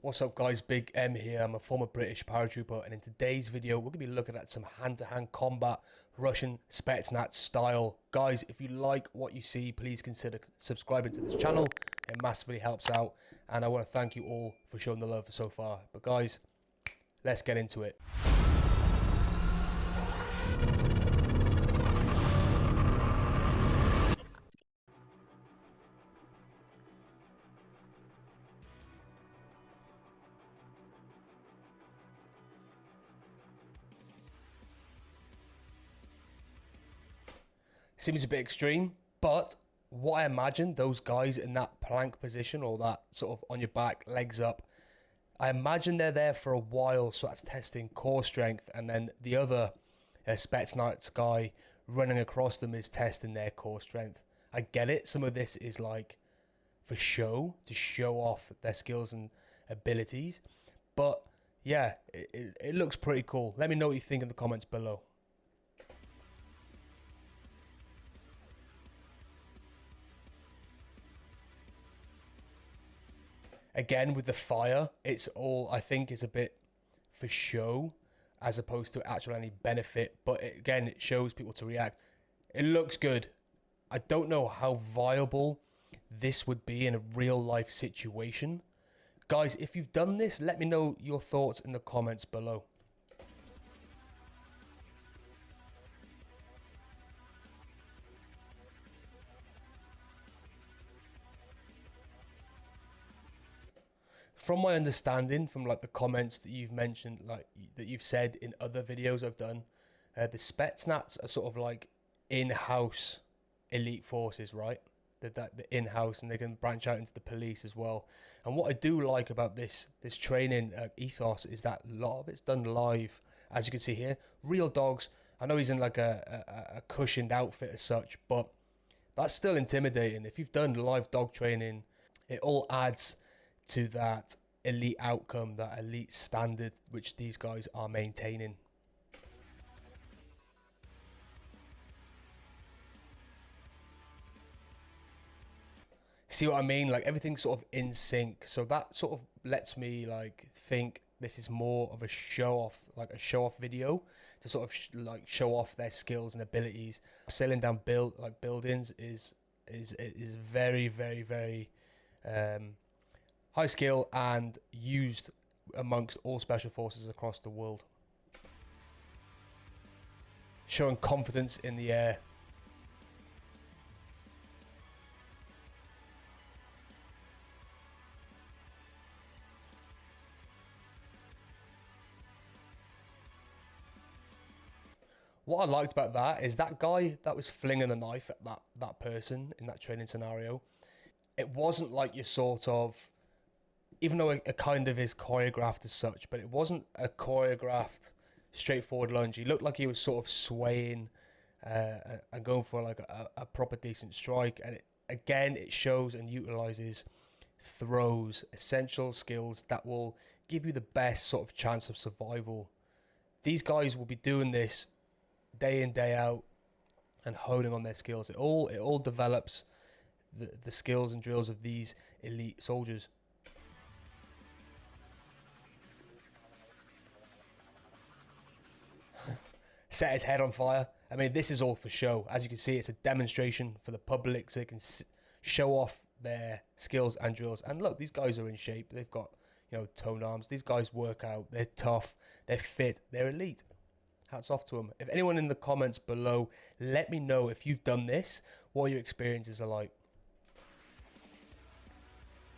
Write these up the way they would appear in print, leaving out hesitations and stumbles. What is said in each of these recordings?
What's up guys, Big M here. I'm a former British paratrooper, and in today's video we're going to be looking at some hand-to-hand combat Russian Spetsnaz style. Guys, if you like what you see, please consider subscribing to this channel. It massively helps out, and I want to thank you all for showing the love so far. But guys, let's get into it. Seems a bit extreme, but what I imagine those guys in that plank position, or that sort of on your back, legs up, I imagine they're there for a while, so that's testing core strength, and then the other Spetsnaz guy running across them is testing their core strength. I get it, some of this is like for show, to show off their skills and abilities, but yeah, it looks pretty cool. Let me know what you think in the comments below. Again, with the fire, it's all, I think, is a bit for show as opposed to actual any benefit. But again, it shows people to react. It looks good. I don't know how viable this would be in a real life situation. Guys, if you've done this, let me know your thoughts in the comments below. From my understanding, from like the comments that you've mentioned, like that you've said in other videos I've done, the Spetsnaz are sort of like in-house elite forces, right? The in-house, and they can branch out into the police as well. And what I do like about this training ethos is that a lot of it's done live, as you can see here. Real dogs. I know he's in like a cushioned outfit as such, but that's still intimidating. If you've done live dog training, it all adds to that elite outcome, that elite standard which these guys are maintaining. See what I mean? Like everything's sort of in sync, so that sort of lets me like think this is more of a show off, like a show off video to sort of like show off their skills and abilities. Sailing down buildings is very high skill and used amongst all special forces across the world. Showing confidence in the air. What I liked about that is that guy that was flinging the knife at that person in that training scenario, it wasn't like your sort of, even though it kind of is choreographed as such, but it wasn't a choreographed straightforward lunge. He looked like he was sort of swaying and going for like a proper decent strike. And it shows and utilizes throws, essential skills that will give you the best sort of chance of survival. These guys will be doing this day in, day out, and honing on their skills. It all develops the skills and drills of these elite soldiers. Set his head on fire. I mean, this is all for show. As you can see, it's a demonstration for the public so they can show off their skills and drills. And look, these guys are in shape. They've got, you know, toned arms. These guys work out. They're tough. They're fit. They're elite. Hats off to them. If anyone in the comments below, let me know if you've done this, what your experiences are like.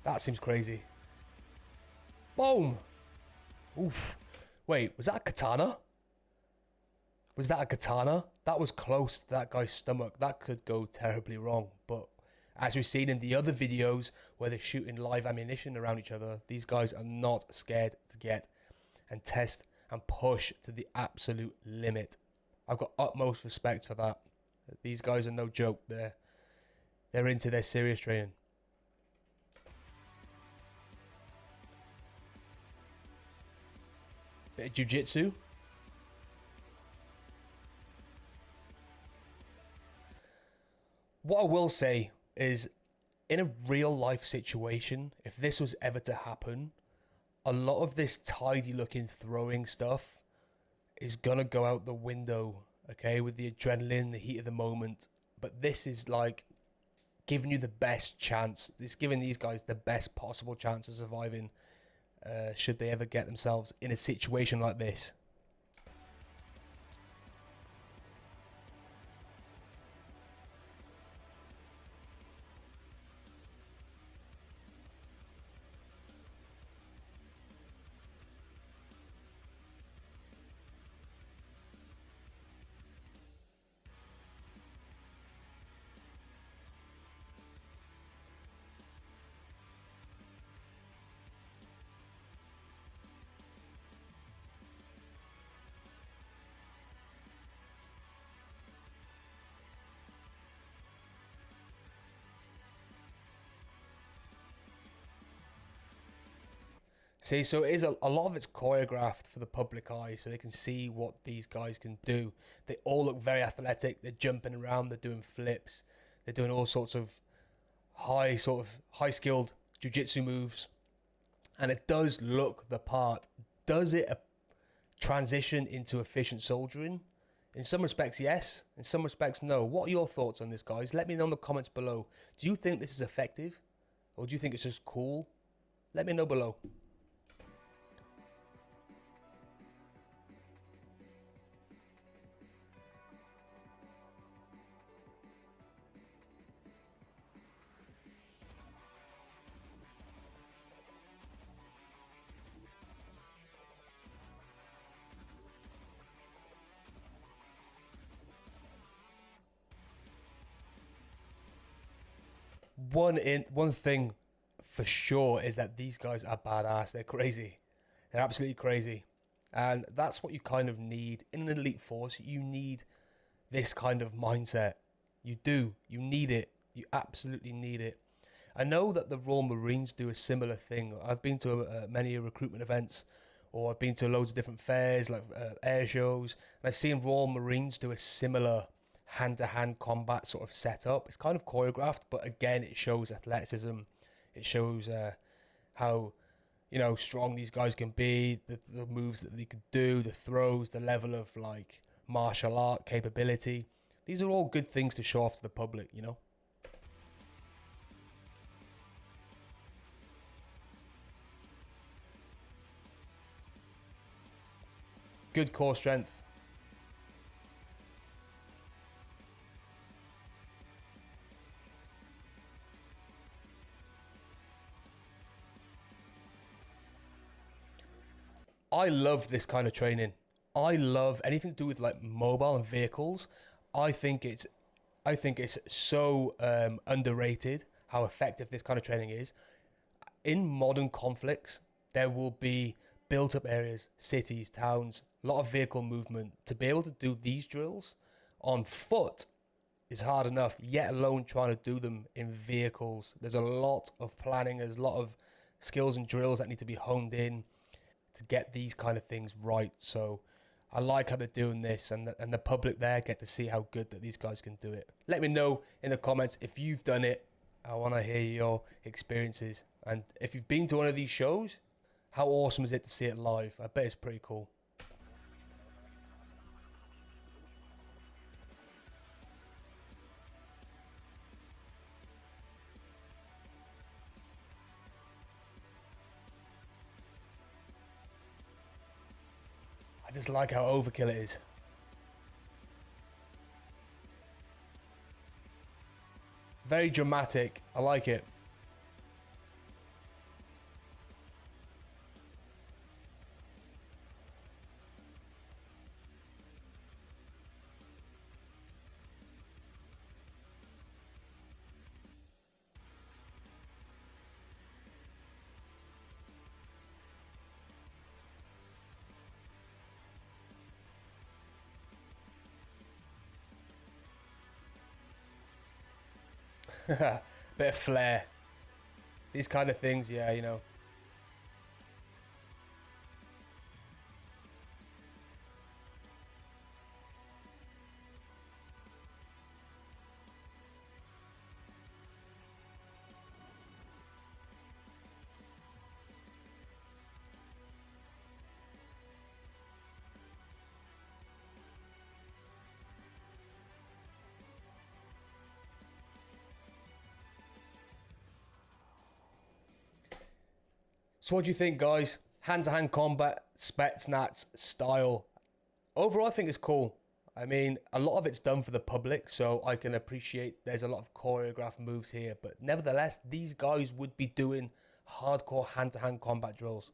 That seems crazy. Boom. Oof. Wait, was that a katana? Was that a katana? That was close to that guy's stomach. That could go terribly wrong. But as we've seen in the other videos where they're shooting live ammunition around each other, these guys are not scared to get and test and push to the absolute limit. I've got utmost respect for that. These guys are no joke. They're into their serious training. Bit of jiu-jitsu. What I will say is, in a real life situation, if this was ever to happen, a lot of this tidy looking throwing stuff is gonna go out the window, okay, with the adrenaline, the heat of the moment. But this is like giving you the best chance. It's giving these guys the best possible chance of surviving, should they ever get themselves in a situation like this. See, so it is a lot of it's choreographed for the public eye, so they can see what these guys can do. They all look very athletic. They're jumping around. They're doing flips. They're doing all sorts of high skilled jiu-jitsu moves, and it does look the part. Does it transition into efficient soldiering? In some respects, yes. In some respects, no. What are your thoughts on this, guys? Let me know in the comments below. Do you think this is effective, or do you think it's just cool? Let me know below. One thing for sure is that these guys are badass. They're crazy. They're absolutely crazy. And that's what you kind of need in an elite force. You need this kind of mindset. You do. You need it. You absolutely need it. I know that the Royal Marines do a similar thing. I've been to many recruitment events, or I've been to loads of different fairs, like air shows, and I've seen Royal Marines do a similar hand-to-hand combat sort of setup. It's kind of choreographed, but again, it shows athleticism. It shows how, you know, strong these guys can be, the moves that they could do, the throws, the level of like martial art capability. These are all good things to show off to the public, you know. Good core strength. I love this kind of training. I love anything to do with like mobile and vehicles. I think it's I think it's so underrated how effective this kind of training is. In modern conflicts, there will be built up areas, cities, towns, a lot of vehicle movement. To be able to do these drills on foot is hard enough, yet alone trying to do them in vehicles. There's a lot of planning, there's a lot of skills and drills that need to be honed in to get these kind of things right. So I like how they're doing this, and the public there get to see how good that these guys can do it. Let me know in the comments if you've done it. I want to hear your experiences, and if you've been to one of these shows, how awesome is it to see it live? I bet it's pretty cool. I just like how overkill it is. Very dramatic. I like it. Bit of flair. These kind of things, yeah, you know. So what do you think, guys? Hand-to-hand combat, Spetsnaz style. Overall, I think it's cool. I mean, a lot of it's done for the public, so I can appreciate there's a lot of choreographed moves here. But nevertheless, these guys would be doing hardcore hand-to-hand combat drills.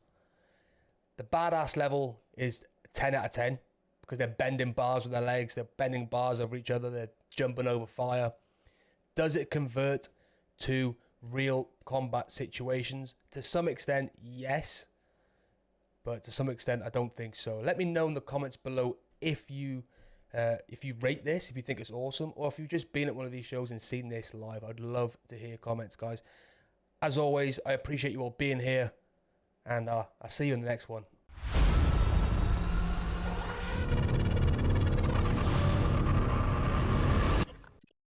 The badass level is 10 out of 10 because they're bending bars with their legs, they're bending bars over each other, they're jumping over fire. Does it convert to real combat situations? To some extent, yes. But to some extent, I don't think so. Let me know in the comments below if you rate this, if you think it's awesome, or if you've just been at one of these shows and seen this live. I'd love to hear comments, guys. As always, I appreciate you all being here, and I'll see you in the next one.